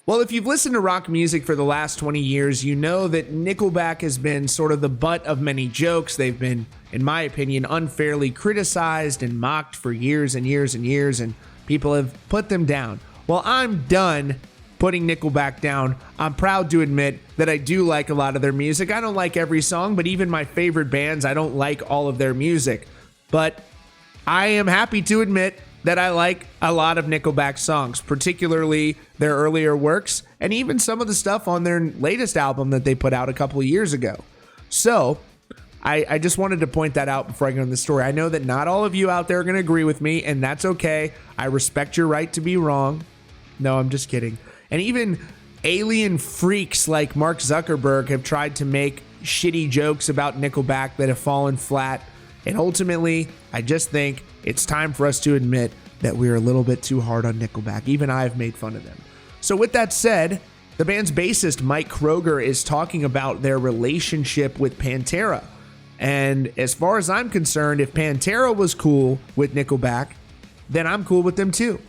Well, if you've listened to rock music for the last 20 years, you know that Nickelback has been sort of the butt of many jokes. They've been, in my opinion, unfairly criticized and mocked for years and years and years, and people have put them down. Well, I'm done putting Nickelback down. I'm proud to admit that I do like a lot of their music. I don't like every song, but even my favorite bands, I don't like all of their music. But I am happy to admit that I like a lot of Nickelback songs, particularly their earlier works, and even some of the stuff on their latest album that they put out a couple of years ago. So, I just wanted to point that out before I go into the story. I know that not all of you out there are going to agree with me, and that's okay. I respect your right to be wrong. No, I'm just kidding. And even alien freaks like Mark Zuckerberg have tried to make shitty jokes about Nickelback that have fallen flat. And ultimately, I just think it's time for us to admit that we're a little bit too hard on Nickelback. Even I've made fun of them. So with that said, the band's bassist, Mike Kroeger, is talking about their relationship with Pantera. And as far as I'm concerned, if Pantera was cool with Nickelback, then I'm cool with them too.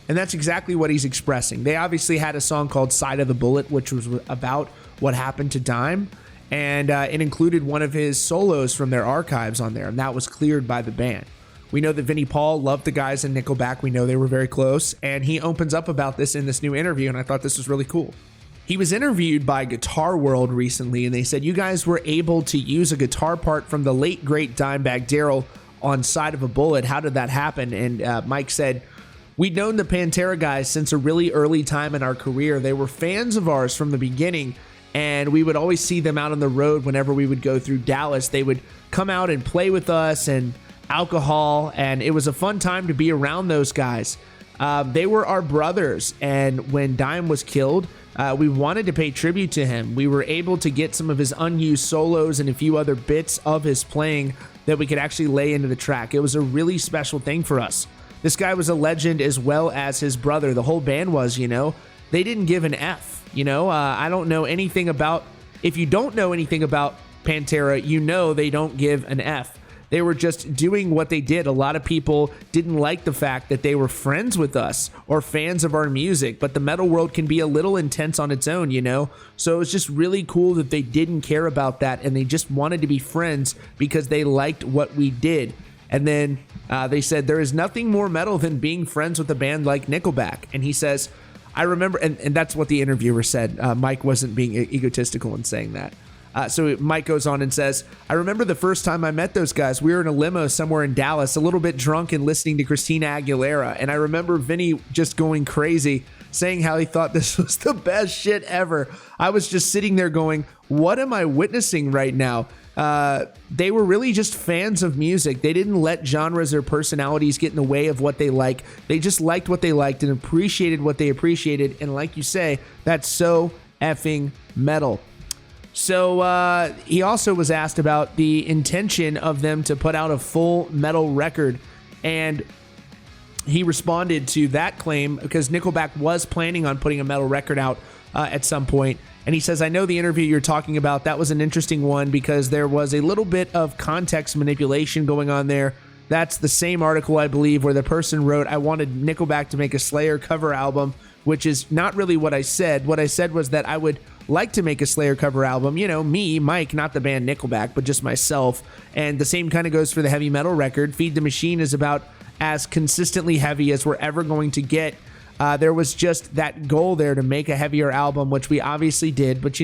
And that's exactly what he's expressing. They obviously had a song called Side of the Bullet, which was about what happened to Dime. And it included one of his solos from their archives on there, and that was cleared by the band. We know that Vinnie Paul loved the guys in Nickelback. We know they were very close, and he opens up about this in this new interview, and I thought this was really cool. He was interviewed by Guitar World recently, and they said, you guys were able to use a guitar part from the late, great Dimebag Darrell on Side of a Bullet. How did that happen? And Mike said, we'd known the Pantera guys since a really early time in our career. They were fans of ours from the beginning, and we would always see them out on the road whenever we would go through Dallas. They would come out and play with us and alcohol, and it was a fun time to be around those guys. They were our brothers, and when Dime was killed, we wanted to pay tribute to him. We were able to get some of his unused solos and a few other bits of his playing that we could actually lay into the track. It was a really special thing for us. This guy was a legend as well as his brother. The whole band was, they didn't give an F. I don't know anything about, if you don't know anything about Pantera, they don't give an F. They were just doing what they did. A lot of people didn't like the fact that they were friends with us or fans of our music, but the metal world can be a little intense on its own, So it was just really cool that they didn't care about that, and they just wanted to be friends because they liked what we did. And then they said, there is nothing more metal than being friends with a band like Nickelback. And he says, I remember, and that's what the interviewer said. Mike wasn't being egotistical in saying that. So Mike goes on and says, I remember the first time I met those guys. We were in a limo somewhere in Dallas, a little bit drunk and listening to Christina Aguilera. And I remember Vinny just going crazy, saying how he thought this was the best shit ever. I was just sitting there going, what am I witnessing right now? They were really just fans of music. They didn't let genres or personalities get in the way of what they like. They just liked what they liked and appreciated what they appreciated. And like you say, that's so effing metal. So he also was asked about the intention of them to put out a full metal record, and he responded to that claim because Nickelback was planning on putting a metal record out at some point. And he says, I know the interview you're talking about, that was an interesting one because there was a little bit of context manipulation going on there. That's the same article, I believe, where the person wrote, I wanted Nickelback to make a Slayer cover album, which is not really what I said. What I said was that I would like to make a Slayer cover album, me, Mike, not the band Nickelback, but just myself. And the same kind of goes for the heavy metal record. Feed the Machine is about as consistently heavy as we're ever going to get. There was just that goal there to make a heavier album, which we obviously did. But,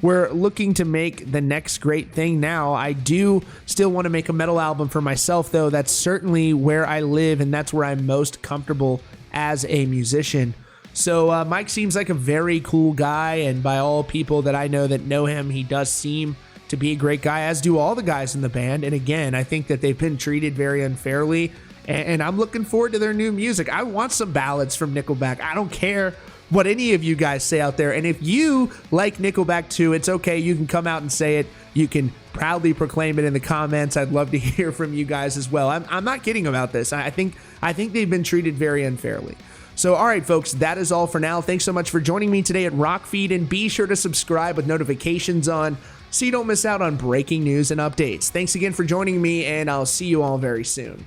we're looking to make the next great thing now. I do still want to make a metal album for myself, though. That's certainly where I live, and that's where I'm most comfortable as a musician. So Mike seems like a very cool guy, and by all people that I know that know him, he does seem to be a great guy, as do all the guys in the band. And again, I think that they've been treated very unfairly, and I'm looking forward to their new music. I want some ballads from Nickelback. I don't care what any of you guys say out there. And if you like Nickelback too, it's okay. You can come out and say it. You can proudly proclaim it in the comments. I'd love to hear from you guys as well. I'm not kidding about this. I think they've been treated very unfairly. So, all right, folks, that is all for now. Thanks so much for joining me today at Rockfeed, and be sure to subscribe with notifications on so you don't miss out on breaking news and updates. Thanks again for joining me, and I'll see you all very soon.